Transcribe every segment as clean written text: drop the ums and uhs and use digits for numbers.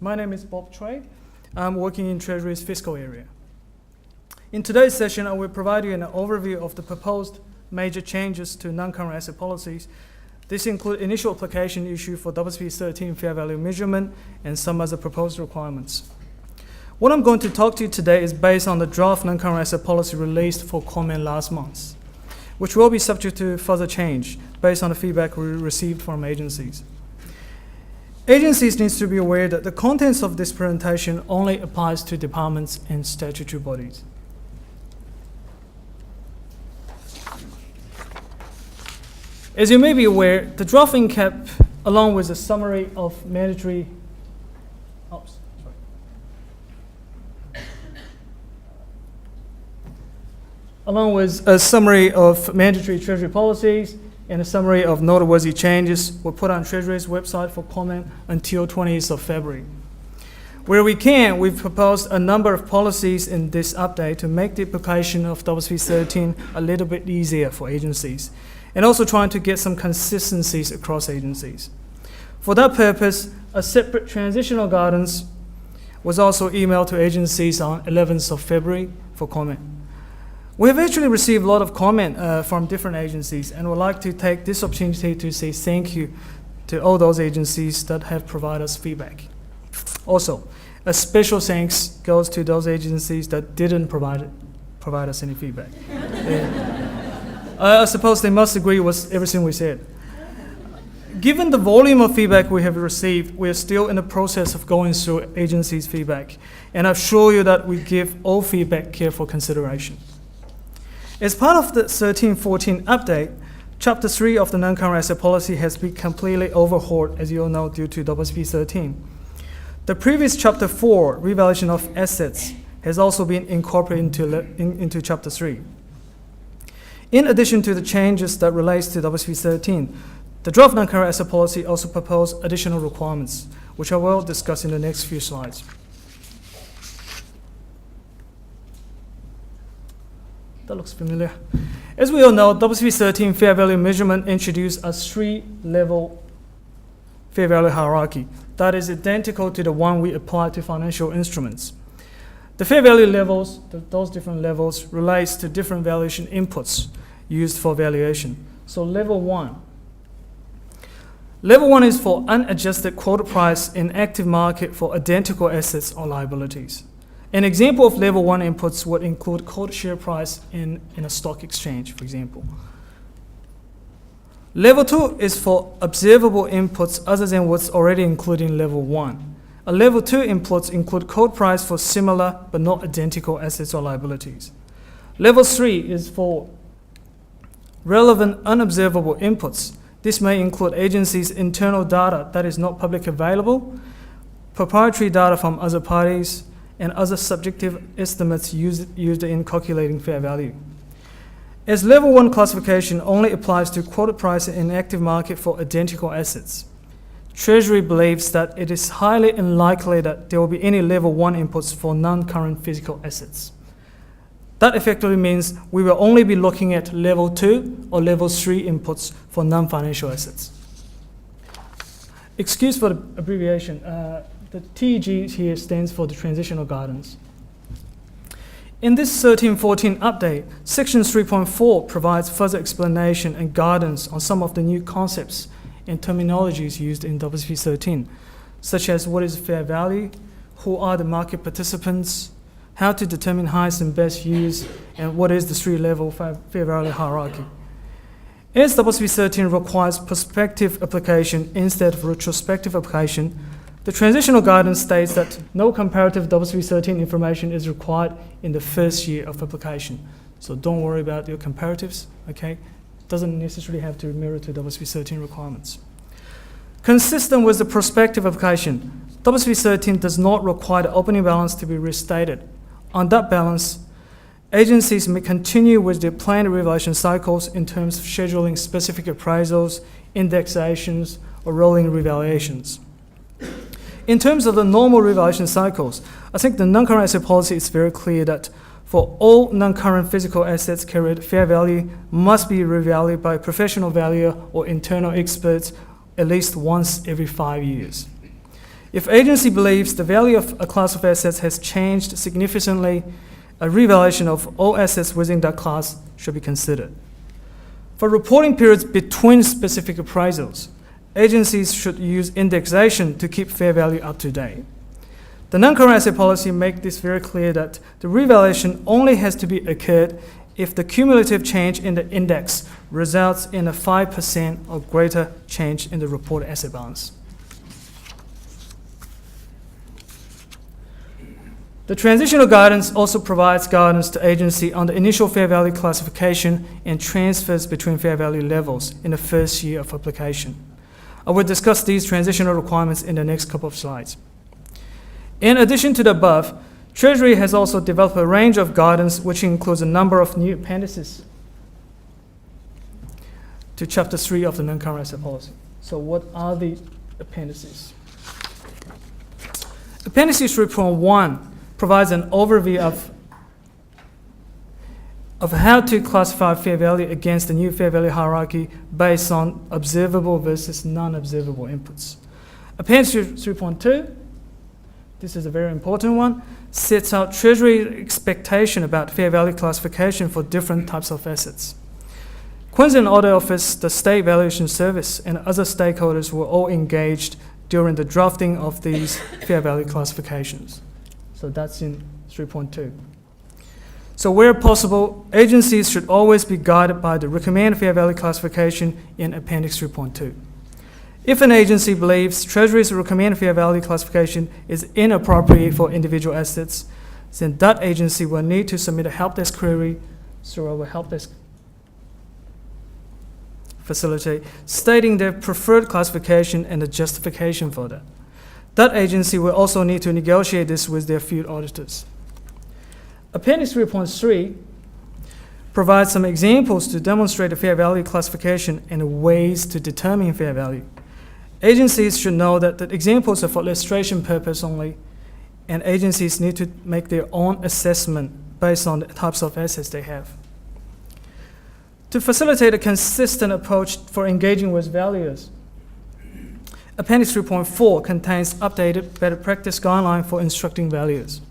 My name is Bob Troy. I'm working in Treasury's Fiscal area. In today's session, I will provide you an overview of the proposed major changes to non-current asset policies. This includes initial application issue for WSP 13 fair value measurement and some other proposed requirements. What I'm going to talk to you today is based on the draft non-current asset policy released for comment last month, which will be subject to further change based on the feedback we received from agencies. Agencies need to be aware that the contents of this presentation only applies to departments and statutory bodies. As you may be aware, the draft in-cap, along with a summary of mandatory Treasury policies and a summary of noteworthy changes were put on Treasury's website for comment until 20th of February. Where we can, we've proposed a number of policies in this update to make the application of WSP 13 a little bit easier for agencies, and also trying to get some consistencies across agencies. For that purpose, a separate transitional guidance was also emailed to agencies on 11th of February for comment. We have actually received a lot of comment from different agencies, and would like to take this opportunity to say thank you to all those agencies that have provided us feedback. Also, a special thanks goes to those agencies that didn't provide us any feedback. I suppose they must agree with everything we said. Given the volume of feedback we have received, we are still in the process of going through agencies' feedback, and I assure you that we give all feedback careful consideration. As part of the 13-14 update, Chapter 3 of the non-current asset policy has been completely overhauled, as you all know, due to WSP 13. The previous Chapter 4, revaluation of assets, has also been incorporated into Chapter 3. In addition to the changes that relates to WSP 13, the draft non-current asset policy also proposed additional requirements, which I will discuss in the next few slides. That looks familiar. As we all know, WSP 13 fair value measurement introduced a 3-level fair value hierarchy that is identical to the one we apply to financial instruments. The fair value levels, those different levels, relates to different valuation inputs used for valuation. So level 1. Level 1 is for unadjusted quoted price in active market for identical assets or liabilities. An example of level 1 inputs would include quoted share price in a stock exchange, for example. Level 2 is for observable inputs other than what's already included in level 1. A level 2 inputs include quote price for similar but not identical assets or liabilities. Level 3 is for relevant unobservable inputs. This may include agencies' internal data that is not publicly available, proprietary data from other parties, and other subjective estimates used in calculating fair value. As level 1 classification only applies to quoted price in active market for identical assets, Treasury believes that it is highly unlikely that there will be any level 1 inputs for non-current physical assets. That effectively means we will only be looking at level 2 or level 3 inputs for non-financial assets. Excuse for the abbreviation. The TG here stands for the Transitional Guidance. In this 13-14 update, Section 3.4 provides further explanation and guidance on some of the new concepts and terminologies used in WSP 13, such as what is fair value, who are the market participants, how to determine highest and best use, and what is the 3-level fair value hierarchy. As WSP 13 requires prospective application instead of retrospective application, the transitional guidance states that no comparative WSP 13 information is required in the first year of application. So don't worry about your comparatives, okay? It doesn't necessarily have to mirror to WSP 13 requirements. Consistent with the prospective application, WSP 13 does not require the opening balance to be restated. On that balance, agencies may continue with their planned revaluation cycles in terms of scheduling specific appraisals, indexations, or rolling revaluations. In terms of the normal revaluation cycles, I think the non-current asset policy is very clear that for all non-current physical assets carried, fair value must be revalued by a professional valuer or internal experts at least once every 5 years. If agency believes the value of a class of assets has changed significantly, a revaluation of all assets within that class should be considered. For reporting periods between specific appraisals, agencies should use indexation to keep fair value up to date. The non-current asset policy makes this very clear that the revaluation only has to be occurred if the cumulative change in the index results in a 5% or greater change in the reported asset balance. The Transitional Guidance also provides guidance to agency on the initial fair value classification and transfers between fair value levels in the first year of application. I will discuss these transitional requirements in the next couple of slides. In addition to the above, Treasury has also developed a range of guidance which includes a number of new appendices to Chapter 3 of the Non-Current Asset Policy. So what are the appendices? Appendices 3.1 provides an overview of how to classify fair value against the new fair value hierarchy based on observable versus non-observable inputs. Appendix 3.2, this is a very important one, sets out Treasury expectation about fair value classification for different types of assets. Queensland Audit Office, the State Valuation Service, and other stakeholders were all engaged during the drafting of these fair value classifications. So that's in 3.2. So where possible, agencies should always be guided by the recommended fair value classification in Appendix 3.2. If an agency believes Treasury's recommended fair value classification is inappropriate for individual assets, then that agency will need to submit a help desk query through our help desk facility, stating their preferred classification and the justification for that. That agency will also need to negotiate this with their field auditors. Appendix 3.3 provides some examples to demonstrate the fair value classification and ways to determine fair value. Agencies should know that the examples are for illustration purpose only, and agencies need to make their own assessment based on the types of assets they have. To facilitate a consistent approach for engaging with valuers, Appendix 3.4 contains updated better practice guideline for instructing valuers.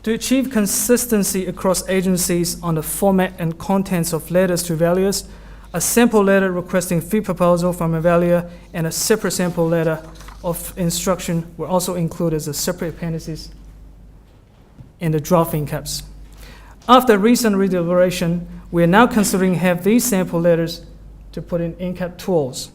To achieve consistency across agencies on the format and contents of letters to valuers, a sample letter requesting fee proposal from a valuer and a separate sample letter of instruction were also included as a separate appendices in the draft in-caps. After recent redeliberation, we are now considering have these sample letters to put in in-cap tools.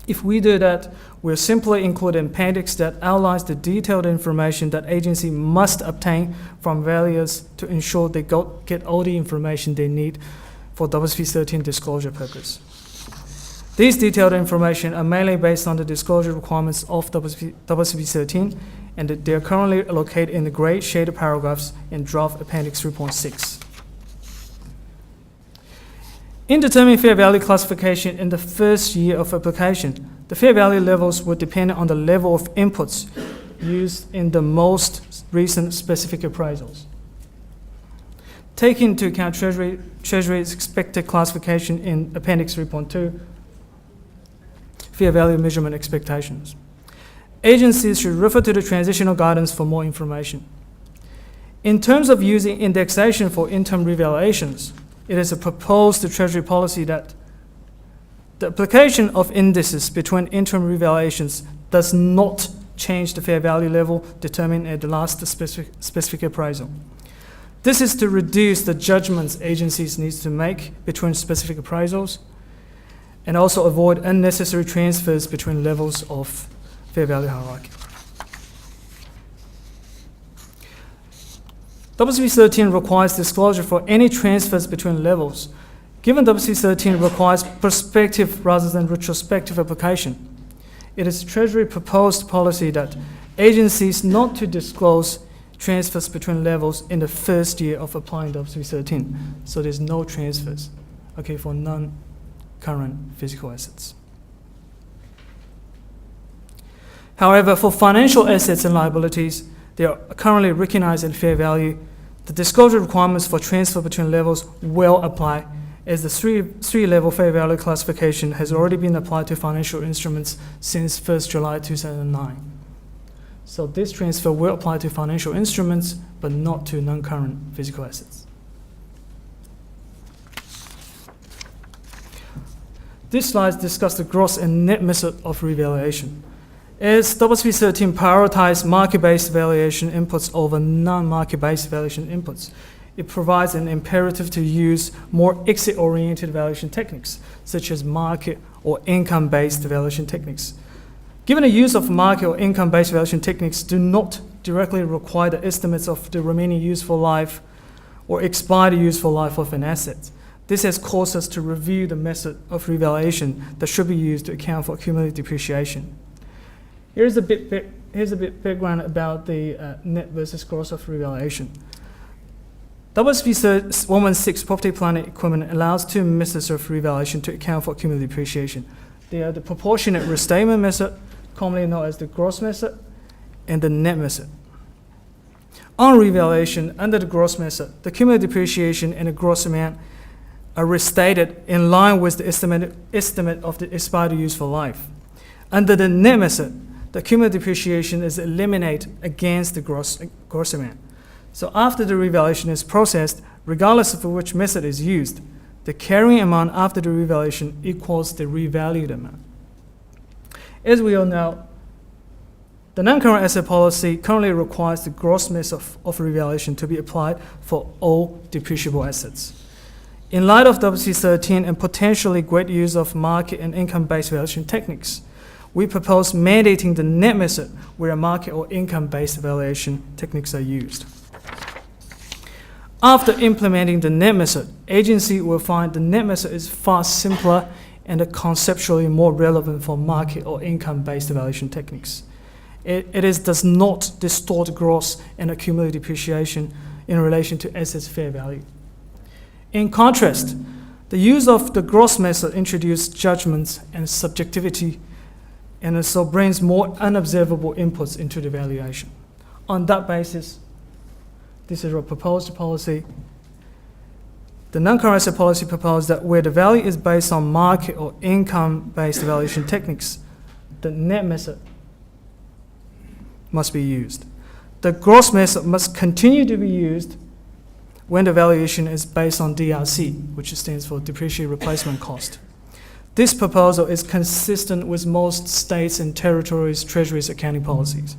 If we do that, we'll simply include an appendix that outlines the detailed information that agency must obtain from valuers to ensure they get all the information they need for WSP 13 disclosure purpose. These detailed information are mainly based on the disclosure requirements of WSP 13, and they are currently located in the gray shaded paragraphs in draft Appendix 3.6. In determining fair value classification in the first year of application, the fair value levels will depend on the level of inputs used in the most recent specific appraisals. Taking into account Treasury's expected classification in Appendix 3.2, fair value measurement expectations. Agencies should refer to the Transitional Guidance for more information. In terms of using indexation for interim revaluations, it is a proposed Treasury policy that the application of indices between interim revaluations does not change the fair value level determined at the last specific appraisal. This is to reduce the judgments agencies need to make between specific appraisals and also avoid unnecessary transfers between levels of fair value hierarchy. WSP 13 requires disclosure for any transfers between levels. Given WSP 13 requires prospective rather than retrospective application, it is Treasury proposed policy that agencies not to disclose transfers between levels in the first year of applying WSP 13. So there's no transfers, okay, for non-current physical assets. However, for financial assets and liabilities, they are currently recognized at fair value. The disclosure requirements for transfer between levels will apply, as the three-level fair value classification has already been applied to financial instruments since 1st July 2009. So this transfer will apply to financial instruments, but not to non-current physical assets. These slides discuss the gross and net method of revaluation. As WSP 13 prioritizes market-based valuation inputs over non-market-based valuation inputs, it provides an imperative to use more exit-oriented valuation techniques, such as market or income-based valuation techniques. Given the use of market or income-based valuation techniques do not directly require the estimates of the remaining useful life or expired useful life of an asset, this has caused us to review the method of revaluation that should be used to account for cumulative depreciation. Here's a bit background about the net versus gross of revaluation. WSP 116 property, plant and equipment allows two methods of revaluation to account for cumulative depreciation. They are the proportionate restatement method, commonly known as the gross method, and the net method. On revaluation, under the gross method, the cumulative depreciation and the gross amount are restated in line with the estimate of the expired useful life. Under the net method, the cumulative depreciation is eliminated against the gross amount. So after the revaluation is processed, regardless of which method is used, the carrying amount after the revaluation equals the revalued amount. As we all know, the non-current asset policy currently requires the gross method of revaluation to be applied for all depreciable assets. In light of WSP 13 and potentially great use of market and income-based valuation techniques, we propose mandating the net method where market or income-based valuation techniques are used. After implementing the net method, agency will find the net method is far simpler and conceptually more relevant for market or income-based valuation techniques. It does not distort gross and accumulated depreciation in relation to assets fair value. In contrast, the use of the gross method introduces judgments and subjectivity and so brings more unobservable inputs into the valuation. On that basis, this is a proposed policy. The non-current asset policy proposed that where the value is based on market or income-based valuation techniques, the net method must be used. The gross method must continue to be used when the valuation is based on DRC, which stands for depreciation replacement cost. This proposal is consistent with most states and territories' Treasury's accounting policies.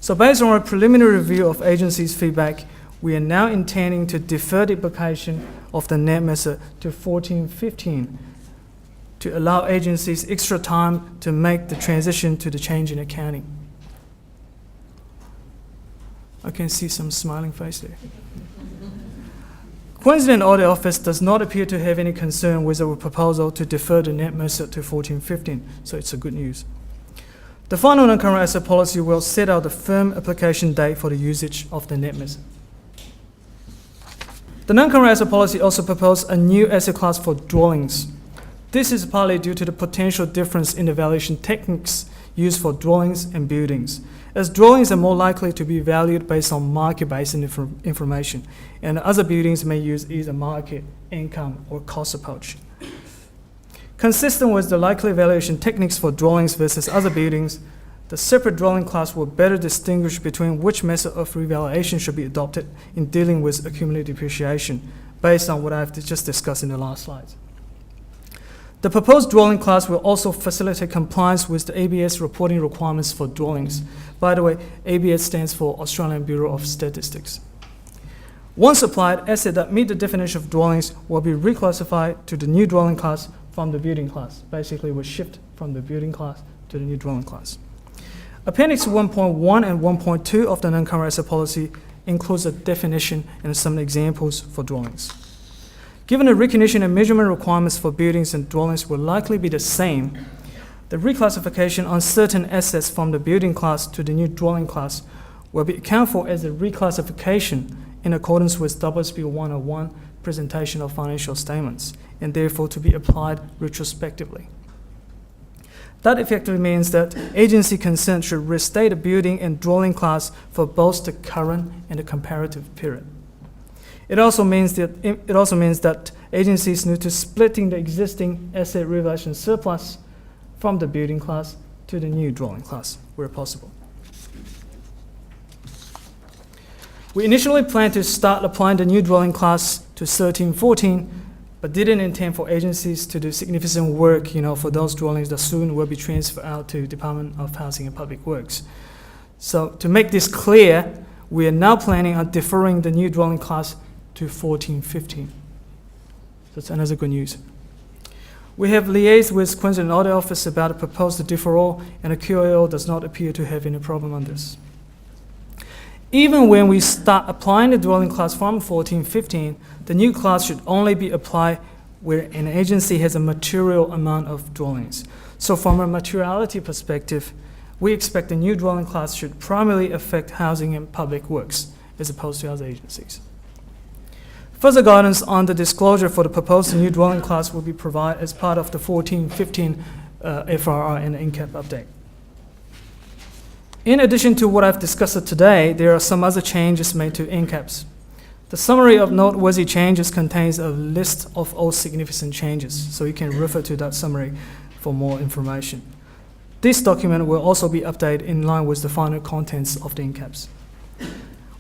So based on a preliminary review of agency's feedback, we are now intending to defer the application of the net method to 14-15 to allow agencies extra time to make the transition to the change in accounting. I can see some smiling face there. Queensland Audit Office does not appear to have any concern with our proposal to defer the net method to 14-15, so it's a good news. The final non-current asset policy will set out the firm application date for the usage of the net method. The non-current asset policy also proposed a new asset class for dwellings. This is partly due to the potential difference in the valuation techniques used for dwellings and buildings, as dwellings are more likely to be valued based on market-based information, and other buildings may use either market, income, or cost approach. Consistent with the likely valuation techniques for dwellings versus other buildings, the separate dwelling class will better distinguish between which method of revaluation should be adopted in dealing with accumulated depreciation, based on what I've just discussed in the last slides. The proposed dwelling class will also facilitate compliance with the ABS reporting requirements for dwellings. By the way, ABS stands for Australian Bureau of Statistics. Once applied, assets that meet the definition of dwellings will be reclassified to the new dwelling class from the building class. Basically, will shift from the building class to the new dwelling class. Appendix 1.1 and 1.2 of the non-current asset policy includes a definition and some examples for dwellings. Given the recognition and measurement requirements for buildings and dwellings will likely be the same, the reclassification on certain assets from the building class to the new dwelling class will be accounted for as a reclassification in accordance with WSP 101 presentation of financial statements, and therefore to be applied retrospectively. That effectively means that agency consent should restate a building and dwelling class for both the current and the comparative period. It also means that agencies need to splitting the existing asset revaluation surplus from the building class to the new dwelling class where possible. We initially planned to start applying the new dwelling class to 1314, but didn't intend for agencies to do significant work, for those dwellings that soon will be transferred out to Department of Housing and Public Works. So to make this clear, we are now planning on deferring the new dwelling class to 1415. That's another good news. We have liaised with Queensland Audit Office about a proposed deferral, and the QAO does not appear to have any problem on this. Even when we start applying the dwelling class from 1415, the new class should only be applied where an agency has a material amount of dwellings. So from a materiality perspective, we expect the new dwelling class should primarily affect housing and public works as opposed to other agencies. Further guidance on the disclosure for the proposed new dwelling class will be provided as part of the 1415 FRR and NCAP update. In addition to what I've discussed today, there are some other changes made to NCAPs. The summary of noteworthy changes contains a list of all significant changes, so you can refer to that summary for more information. This document will also be updated in line with the final contents of the NCAPs.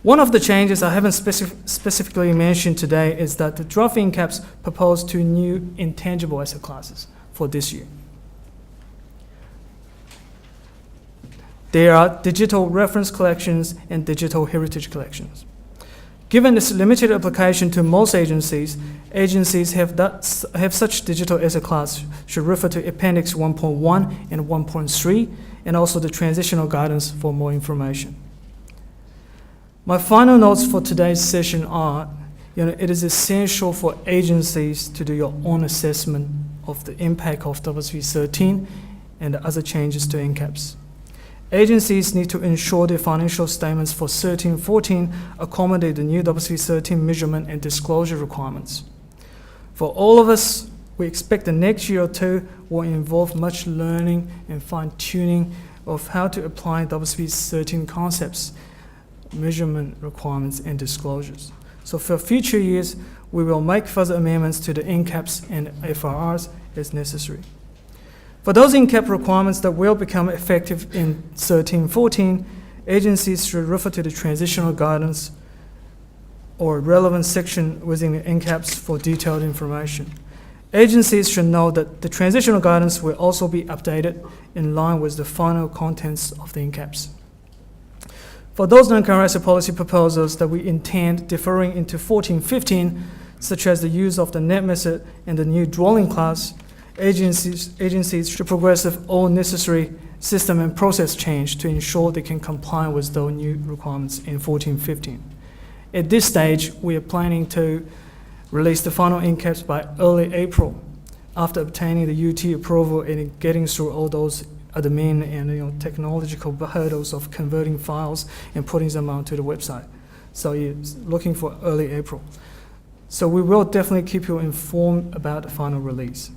One of the changes I haven't specifically mentioned today is that the draft NCAPs propose 2 new intangible asset classes for this year. There are digital reference collections and digital heritage collections. Given this limited application to most agencies, have such digital asset class should refer to Appendix 1.1 and 1.3, and also the Transitional Guidance for more information. My final notes for today's session are, it is essential for agencies to do your own assessment of the impact of WSP 13 and the other changes to NCAPs. Agencies need to ensure their financial statements for 1314 accommodate the new WSP 13 measurement and disclosure requirements. For all of us, we expect the next year or two will involve much learning and fine-tuning of how to apply WSP 13 concepts, measurement requirements, and disclosures. So for future years, we will make further amendments to the NCAPs and FRRs as necessary. For those NCAP requirements that will become effective in 1314, agencies should refer to the Transitional Guidance or relevant section within the NCAPs for detailed information. Agencies should know that the Transitional Guidance will also be updated in line with the final contents of the NCAPs. For those non-current asset policy proposals that we intend deferring into 1415, such as the use of the net method and the new dwelling class, agencies should progress with all necessary system and process change to ensure they can comply with those new requirements in 1415. At this stage, we are planning to release the final NCAPs by early April, after obtaining the UT approval and getting through all those admin and technological hurdles of converting files and putting them onto the website. So you're looking for early April. So we will definitely keep you informed about the final release.